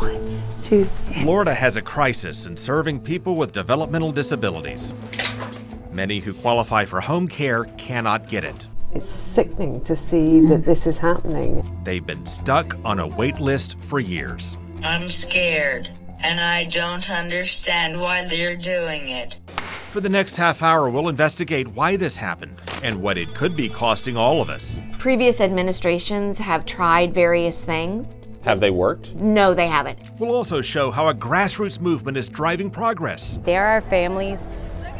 1, 2. Florida has a crisis in serving people with developmental disabilities. Many who qualify for home care cannot get it. It's sickening to see that this is happening. They've been stuck on a wait list for years. I'm scared, and I don't understand why they're doing it. For the next half hour, we'll investigate why this happened and what it could be costing all of us. Previous administrations have tried various things. Have they worked? No, they haven't. We'll also show how a grassroots movement is driving progress. There are families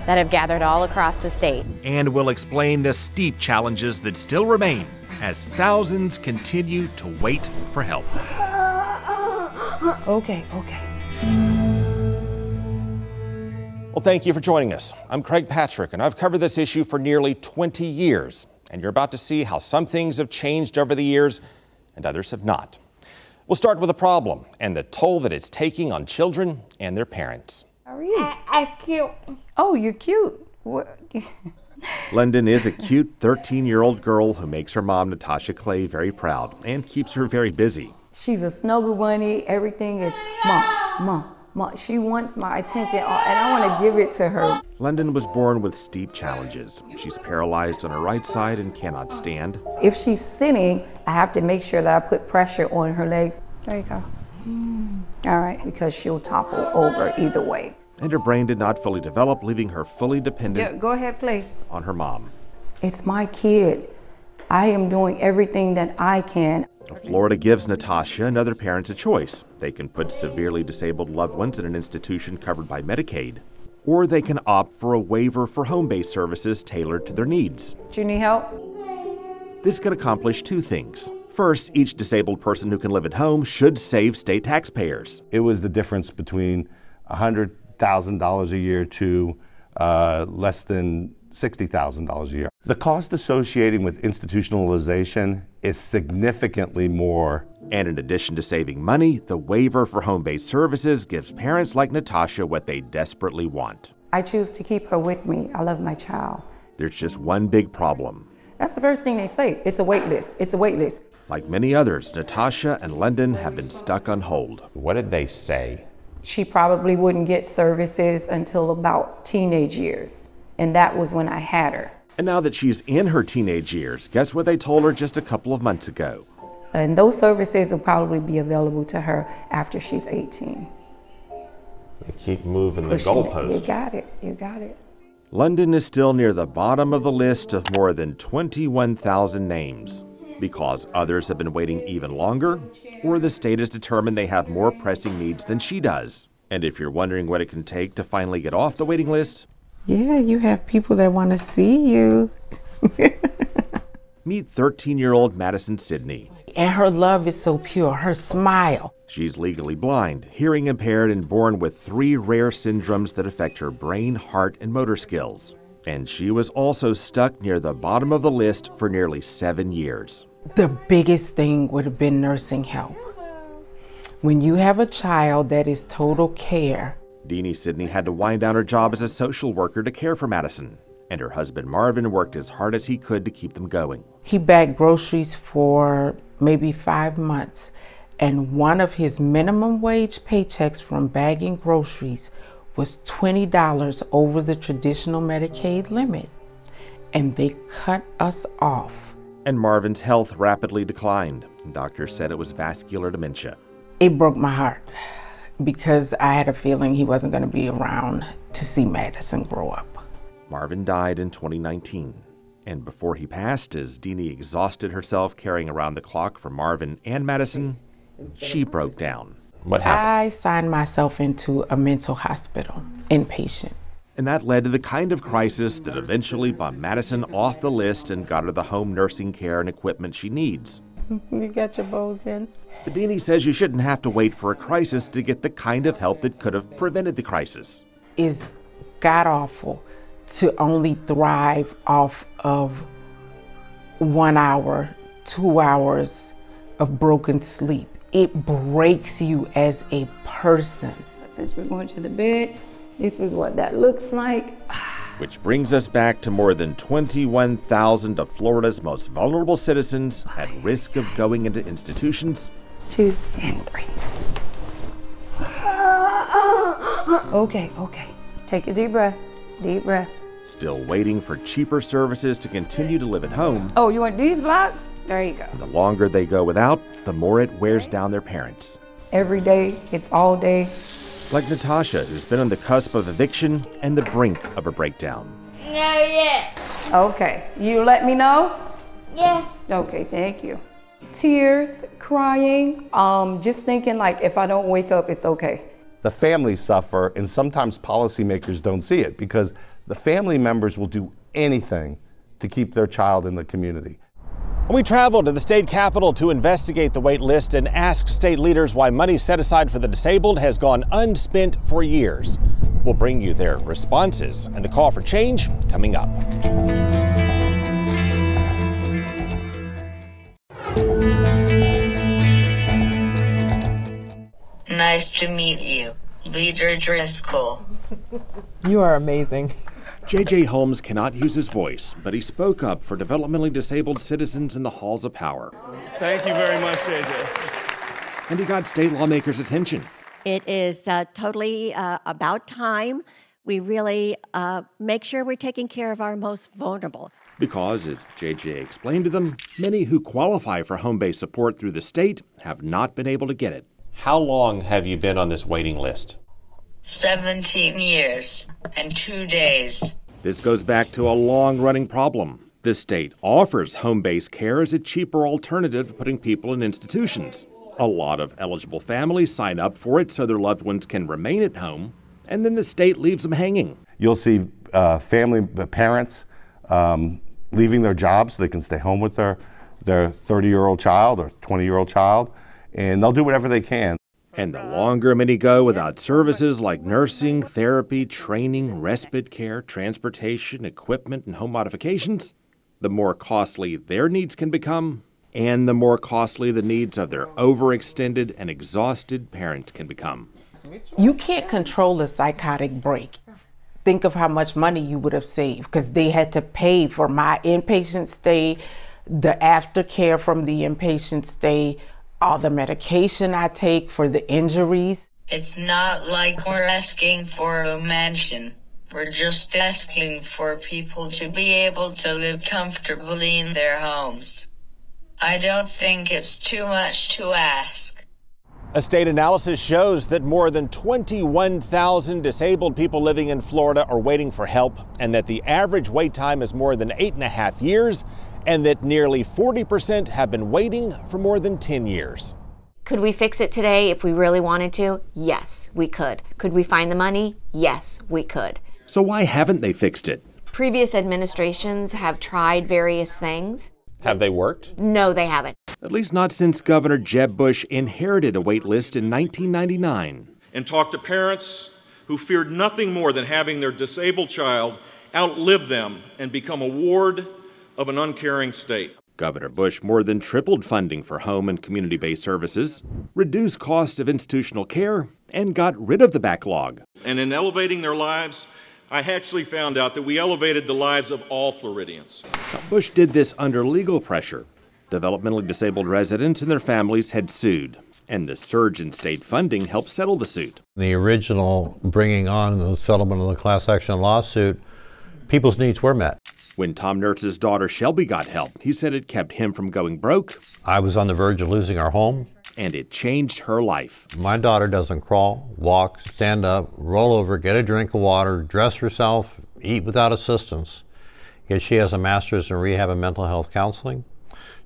that have gathered all across the state. And we'll explain the steep challenges that still remain as thousands continue to wait for help. Okay. Well, thank you for joining us. I'm Craig Patrick, and I've covered this issue for nearly 20 years. And you're about to see how some things have changed over the years and others have not. We'll start with the problem and the toll that it's taking on children and their parents. How are you? I'm cute. Oh, you're cute. What? London is a cute 13-year-old girl who makes her mom, Natasha Clay, very proud and keeps her very busy. She's a snuggle bunny. Everything is mom. She wants my attention, and I want to give it to her. London was born with steep challenges. She's paralyzed on her right side and cannot stand. If she's sitting, I have to make sure that I put pressure on her legs. There you go. All right, because she'll topple over either way. And her brain did not fully develop, leaving her fully dependent Go ahead, play. on her mom. It's my kid. I am doing everything that I can. Florida gives Natasha and other parents a choice. They can put severely disabled loved ones in an institution covered by Medicaid, or they can opt for a waiver for home-based services tailored to their needs. Do you need help? This could accomplish two things. First, each disabled person who can live at home should save state taxpayers. It was the difference between $100,000 a year to less than $60,000 a year. The cost associated with institutionalization is significantly more. And in addition to saving money, the waiver for home-based services gives parents like Natasha what they desperately want. I choose to keep her with me. I love my child. There's just one big problem. That's the first thing they say. It's a wait list. It's a wait list. Like many others, Natasha and London have been stuck on hold. What did they say? She probably wouldn't get services until about teenage years. And that was when I had her. And now that she's in her teenage years, guess what they told her just a couple of months ago? And those services will probably be available to her after she's 18. You keep moving the goalpost. You got it. London is still near the bottom of the list of more than 21,000 names because others have been waiting even longer, or the state has determined they have more pressing needs than she does. And if you're wondering what it can take to finally get off the waiting list, Yeah, you have people that want to see you. meet 13-year-old Madison Sidney. And her love is so pure, her smile. She's legally blind, hearing impaired, and born with 3 rare syndromes that affect her brain, heart, and motor skills. And she was also stuck near the bottom of the list for nearly 7 years. The biggest thing would have been nursing help. When you have a child that is total care. Deanie Sidney had to wind down her job as a social worker to care for Madison, and her husband Marvin worked as hard as he could to keep them going. He bagged groceries for maybe 5 months, and one of his minimum wage paychecks from bagging groceries was $20 over the traditional Medicaid limit, and they cut us off. And Marvin's health rapidly declined. Doctors said it was vascular dementia. It broke my heart because I had a feeling he wasn't going to be around to see Madison grow up. Marvin died in 2019. And before he passed, as Deanie exhausted herself carrying around the clock for Marvin and Madison, she broke down. What happened? I signed myself into a mental hospital, inpatient. And that led to the kind of crisis that eventually bumped Madison off the list and got her the home nursing care and equipment she needs. You got your bows in? But Deanie says you shouldn't have to wait for a crisis to get the kind of help that could have prevented the crisis. It's god-awful to only thrive off of 1 hour, 2 hours of broken sleep. It breaks you as a person. Since we're going to the bed, this is what that looks like. Which brings us back to more than 21,000 of Florida's most vulnerable citizens at risk of going into institutions. 2 and 3. Okay. Take a deep breath. Deep breath. Still waiting for cheaper services to continue to live at home. Oh, you want these blocks? There you go. The longer they go without, the more it wears down their parents. Every day, it's all day. Like Natasha, who's been on the cusp of eviction and the brink of a breakdown. No, yeah. Okay, you let me know? Yeah. Okay, thank you. Tears, crying, just thinking like if I don't wake up, it's okay. The families suffer, and sometimes policymakers don't see it because the family members will do anything to keep their child in the community. We traveled to the state capitol to investigate the wait list and ask state leaders why money set aside for the disabled has gone unspent for years. We'll bring you their responses and the call for change coming up. Nice to meet you, Leader Driscoll. You are amazing. J.J. Holmes cannot use his voice, but he spoke up for developmentally disabled citizens in the halls of power. Thank you very much, J.J. And he got state lawmakers' attention. It is totally about time we really make sure we're taking care of our most vulnerable. Because, as J.J. explained to them, many who qualify for home-based support through the state have not been able to get it. How long have you been on this waiting list? 17 years and 2 days. This goes back to a long-running problem. The state offers home-based care as a cheaper alternative to putting people in institutions. A lot of eligible families sign up for it so their loved ones can remain at home, and then the state leaves them hanging. You'll see parents leaving their jobs so they can stay home with their 30-year-old child or 20-year-old child, and they'll do whatever they can. And the longer many go without services like nursing, therapy, training, respite care, transportation, equipment, and home modifications, the more costly their needs can become, and the more costly the needs of their overextended and exhausted parents can become. You can't control a psychotic break. Think of how much money you would have saved because they had to pay for my inpatient stay, the aftercare from the inpatient stay, all the medication I take for the injuries. It's not like we're asking for a mansion. We're just asking for people to be able to live comfortably in their homes. I don't think it's too much to ask. A state analysis shows that more than 21,000 disabled people living in Florida are waiting for help, and that the average wait time is more than 8.5 years, and that nearly 40% have been waiting for more than 10 years. Could we fix it today if we really wanted to? Yes, we could. Could we find the money? Yes, we could. So why haven't they fixed it? Previous administrations have tried various things. Have they worked? No, they haven't. At least not since Governor Jeb Bush inherited a wait list in 1999. And talk to parents who feared nothing more than having their disabled child outlive them and become a ward of an uncaring state. Governor Bush more than tripled funding for home and community-based services, reduced costs of institutional care, and got rid of the backlog. And in elevating their lives, I actually found out that we elevated the lives of all Floridians. Now, Bush did this under legal pressure. Developmentally disabled residents and their families had sued, and the surge in state funding helped settle the suit. The original bringing on the settlement of the class action lawsuit, people's needs were met. When Tom Nertz's daughter Shelby got help, he said it kept him from going broke. I was on the verge of losing our home. And it changed her life. My daughter doesn't crawl, walk, stand up, roll over, get a drink of water, dress herself, eat without assistance. Yet she has a master's in rehab and mental health counseling.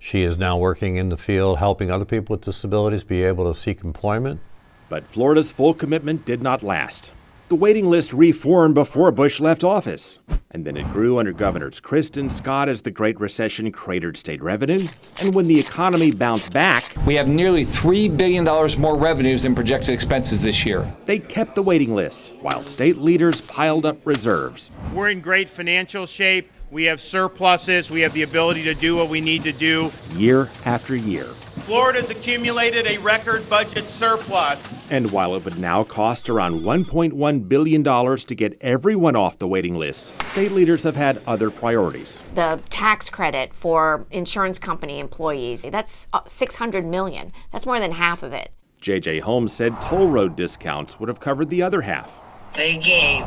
She is now working in the field helping other people with disabilities be able to seek employment. But Florida's full commitment did not last. The waiting list reformed before Bush left office. And then it grew under Governors Christ and Scott as the Great Recession cratered state revenue. And when the economy bounced back, we have nearly $3 billion more revenues than projected expenses this year. They kept the waiting list, while state leaders piled up reserves. We're in great financial shape. We have surpluses. We have the ability to do what we need to do. Year after year. Florida's accumulated a record budget surplus. And while it would now cost around $1.1 billion to get everyone off the waiting list, state leaders have had other priorities. The tax credit for insurance company employees, that's $600 million. That's more than half of it. J.J. Holmes said toll road discounts would have covered the other half. They gave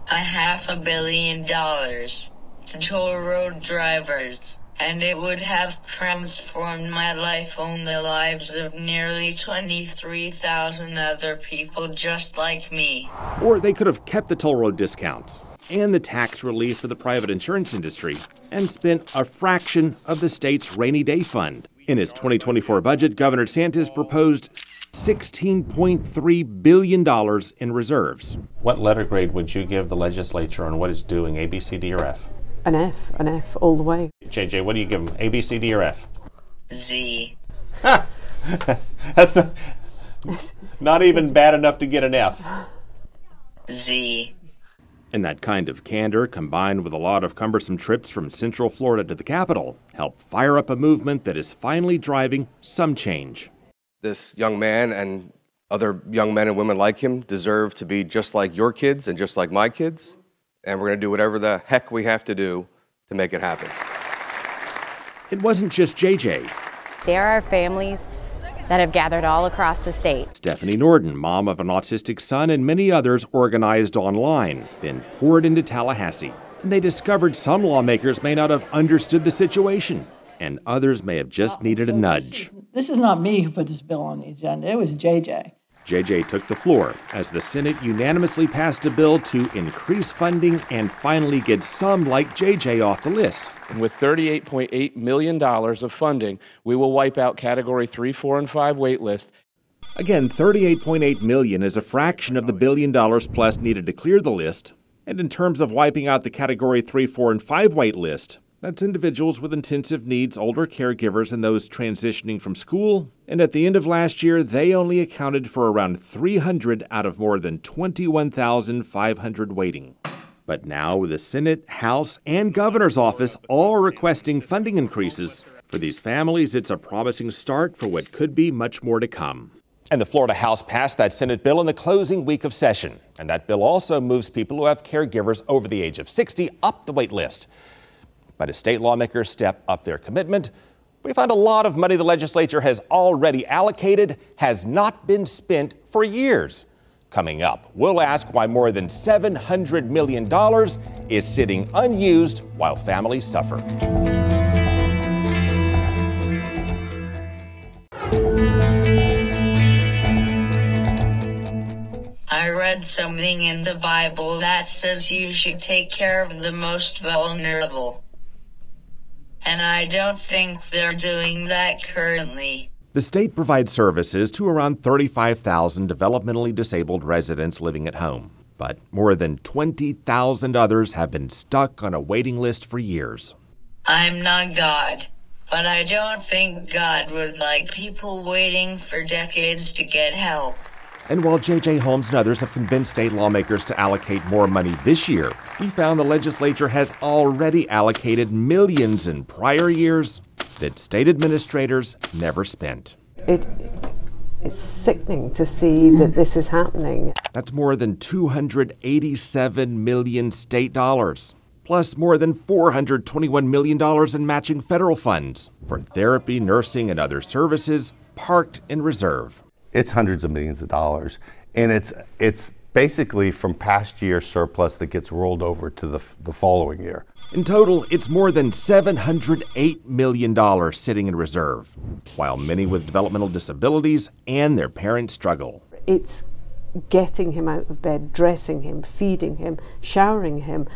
$500 million to toll road drivers, and it would have transformed my life and the lives of nearly 23,000 other people just like me. Or they could have kept the toll road discounts and the tax relief for the private insurance industry and spent a fraction of the state's rainy day fund. In his 2024 budget, Governor DeSantis proposed $16.3 billion in reserves. What letter grade would you give the legislature on what it's doing, A, B, C, D, or F? An F all the way. JJ, what do you give them, A, B, C, D, or F? Z. That's not even bad enough to get an F. Z. And that kind of candor, combined with a lot of cumbersome trips from Central Florida to the Capitol, helped fire up a movement that is finally driving some change. This young man and other young men and women like him deserve to be just like your kids and just like my kids, and we're going to do whatever the heck we have to do to make it happen. It wasn't just JJ. There are families that have gathered all across the state. Stephanie Norden, mom of an autistic son, and many others organized online, then poured into Tallahassee. And they discovered some lawmakers may not have understood the situation, and others may have just needed a nudge. This is not me who put this bill on the agenda. It was JJ. JJ took the floor as the Senate unanimously passed a bill to increase funding and finally get some like JJ off the list. And with $38.8 million of funding, we will wipe out Category 3, 4, and 5 wait list. Again, $38.8 million is a fraction of the $1 billion plus needed to clear the list. And in terms of wiping out the Category 3, 4, and 5 wait list, that's individuals with intensive needs, older caregivers, and those transitioning from school. And at the end of last year, they only accounted for around 300 out of more than 21,500 waiting. But now, with the Senate, House, and Governor's office all requesting funding increases, for these families, it's a promising start for what could be much more to come. And the Florida House passed that Senate bill in the closing week of session. And that bill also moves people who have caregivers over the age of 60 up the wait list. But as state lawmakers step up their commitment, we find a lot of money the legislature has already allocated has not been spent for years. Coming up, we'll ask why more than $700 million is sitting unused while families suffer. I read something in the Bible that says you should take care of the most vulnerable. And I don't think they're doing that currently. The state provides services to around 35,000 developmentally disabled residents living at home. But more than 20,000 others have been stuck on a waiting list for years. I'm not God, but I don't think God would like people waiting for decades to get help. And while J.J. Holmes and others have convinced state lawmakers to allocate more money this year, he found the legislature has already allocated millions in prior years that state administrators never spent. It's sickening to see that this is happening. That's more than $287 million state dollars, plus more than $421 million in matching federal funds for therapy, nursing, and other services parked in reserve. It's hundreds of millions of dollars, and it's basically from past year surplus that gets rolled over to the following year. In total, it's more than $708 million sitting in reserve, while many with developmental disabilities and their parents struggle. It's getting him out of bed, dressing him, feeding him, showering him,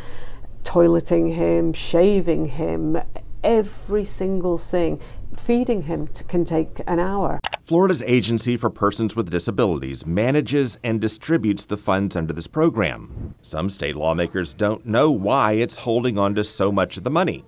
toileting him, shaving him, every single thing. Feeding him can take an hour. Florida's Agency for Persons with Disabilities manages and distributes the funds under this program. Some state lawmakers don't know why it's holding on to so much of the money.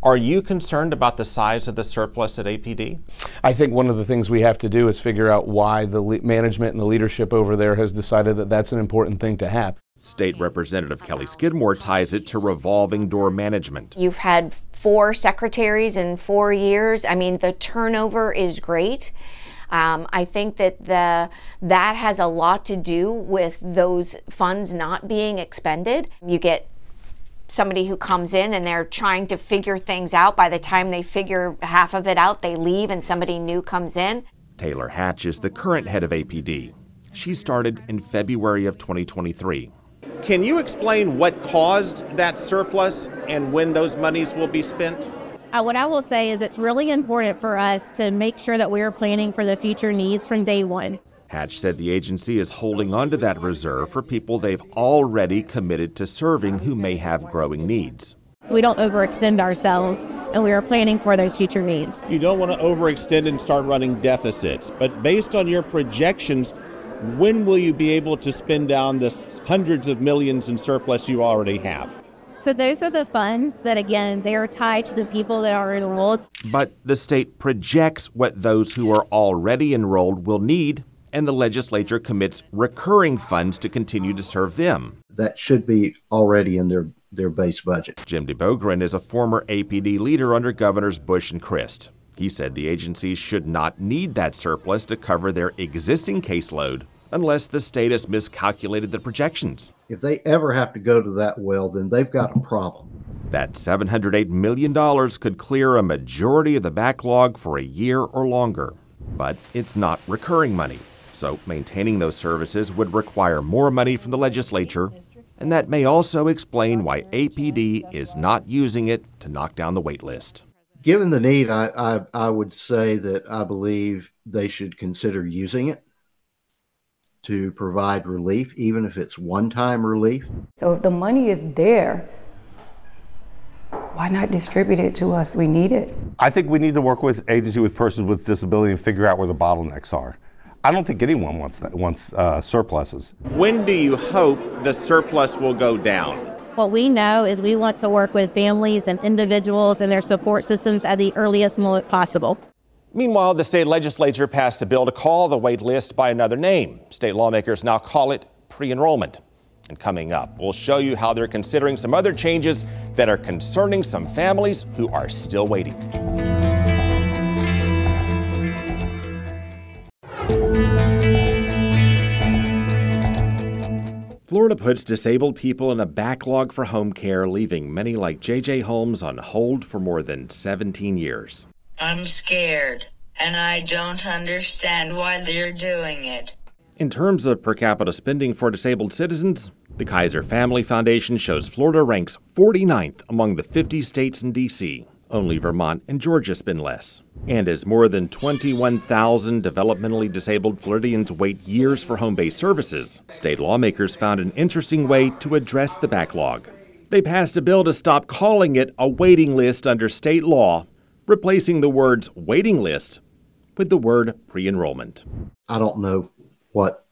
Are you concerned about the size of the surplus at APD? I think one of the things we have to do is figure out why the management and the leadership over there has decided that that's an important thing to have. State Representative Kelly Skidmore ties it to revolving door management. You've had 4 secretaries in 4 years. I mean, the turnover is great. I think that that has a lot to do with those funds not being expended. You get somebody who comes in and they're trying to figure things out. By the time they figure half of it out, they leave and somebody new comes in. Taylor Hatch is the current head of APD. She started in February of 2023. Can you explain what caused that surplus and when those monies will be spent? What I will say is it's really important for us to make sure that we are planning for the future needs from day one. Hatch said the agency is holding onto that reserve for people they've already committed to serving who may have growing needs. So we don't overextend ourselves, and we are planning for those future needs. You don't want to overextend and start running deficits, but based on your projections, when will you be able to spend down the hundreds of millions in surplus you already have? So those are the funds that, again, they are tied to the people that are enrolled. But the state projects what those who are already enrolled will need, and the legislature commits recurring funds to continue to serve them. That should be already in their base budget. Jim DeBogren is a former APD leader under Governors Bush and Christ. He said the agencies should not need that surplus to cover their existing caseload unless the state has miscalculated the projections. If they ever have to go to that well, then they've got a problem. That $708 million could clear a majority of the backlog for a year or longer. But it's not recurring money, so maintaining those services would require more money from the legislature, and that may also explain why APD is not using it to knock down the wait list. Given the need, I would say that I believe they should consider using it to provide relief, even if it's one-time relief. So if the money is there, why not distribute it to us? We need it. I think we need to work with agency with persons with disability and figure out where the bottlenecks are. I don't think anyone wants surpluses. When do you hope the surplus will go down? What we know is we want to work with families and individuals and their support systems at the earliest moment possible. Meanwhile, the state legislature passed a bill to call the wait list by another name. State lawmakers now call it pre-enrollment. And coming up, we'll show you how they're considering some other changes that are concerning some families who are still waiting. Florida puts disabled people in a backlog for home care, leaving many like J.J. Holmes on hold for more than 17 years. I'm scared, and I don't understand why they're doing it. In terms of per capita spending for disabled citizens, the Kaiser Family Foundation shows Florida ranks 49th among the 50 states in D.C. Only Vermont and Georgia spend less. And as more than 21,000 developmentally disabled Floridians wait years for home-based services, state lawmakers found an interesting way to address the backlog. They passed a bill to stop calling it a waiting list under state law, replacing the words waiting list with the word pre-enrollment. I don't know what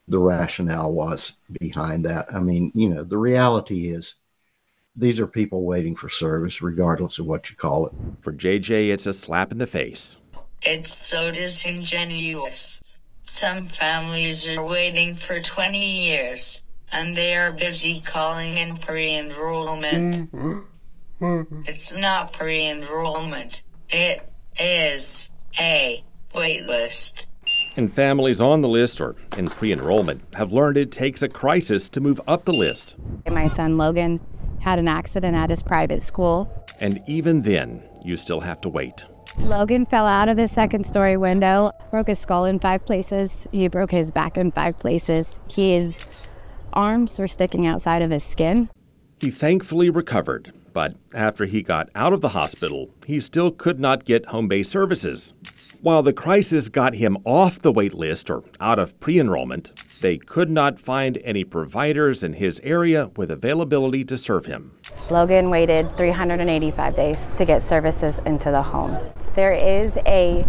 the rationale was behind that. I mean, the reality is these are people waiting for service regardless of what you call it. For JJ, it's a slap in the face. It's so disingenuous. Some families are waiting for 20 years, and they are busy calling in pre-enrollment. It's not pre-enrollment. It is a wait list. And families on the list or in pre-enrollment have learned it takes a crisis to move up the list. My son Logan had an accident at his private school. And even then, you still have to wait. Logan fell out of his second-story window, broke his skull in 5 places. He broke his back in 5 places. His arms were sticking outside of his skin. He thankfully recovered, but after he got out of the hospital, he still could not get home-based services. While the crisis got him off the wait list or out of pre-enrollment, they could not find any providers in his area with availability to serve him. Logan waited 385 days to get services into the home. There is a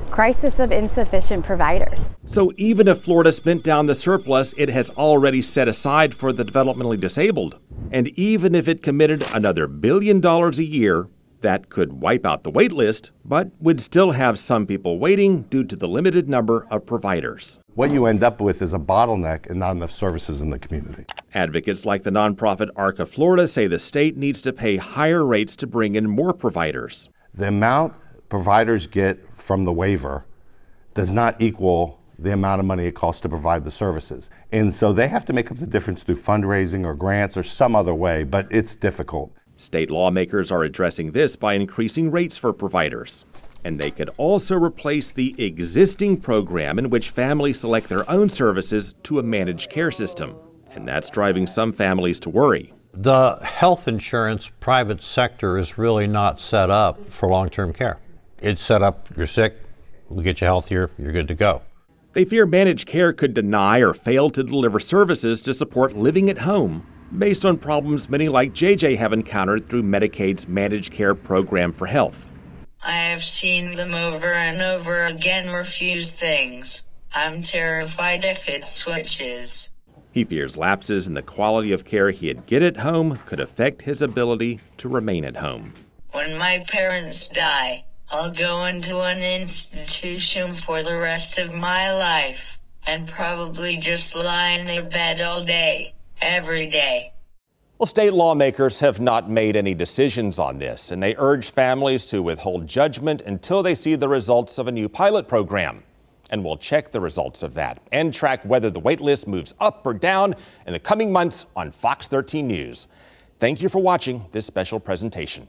crisis of insufficient providers. So even if Florida spent down the surplus it has already set aside for the developmentally disabled, and even if it committed another $1 billion a year, that could wipe out the wait list, but would still have some people waiting due to the limited number of providers. What you end up with is a bottleneck and not enough services in the community. Advocates like the nonprofit ARC of Florida say the state needs to pay higher rates to bring in more providers. The amount providers get from the waiver does not equal the amount of money it costs to provide the services. And so they have to make up the difference through fundraising or grants or some other way, but it's difficult. State lawmakers are addressing this by increasing rates for providers. And they could also replace the existing program in which families select their own services to a managed care system. And that's driving some families to worry. The health insurance private sector is really not set up for long-term care. It's set up, you're sick, we'll get you healthier, you're good to go. They fear managed care could deny or fail to deliver services to support living at home, based on problems many like JJ have encountered through Medicaid's managed care program for health. I have seen them over and over again refuse things. I'm terrified if it switches. He fears lapses in the quality of care he'd get at home could affect his ability to remain at home. When my parents die, I'll go into an institution for the rest of my life and probably just lie in a bed all day, every day. Well, state lawmakers have not made any decisions on this, and they urge families to withhold judgment until they see the results of a new pilot program. And we'll check the results of that and track whether the wait list moves up or down in the coming months on Fox 13 News. Thank you for watching this special presentation.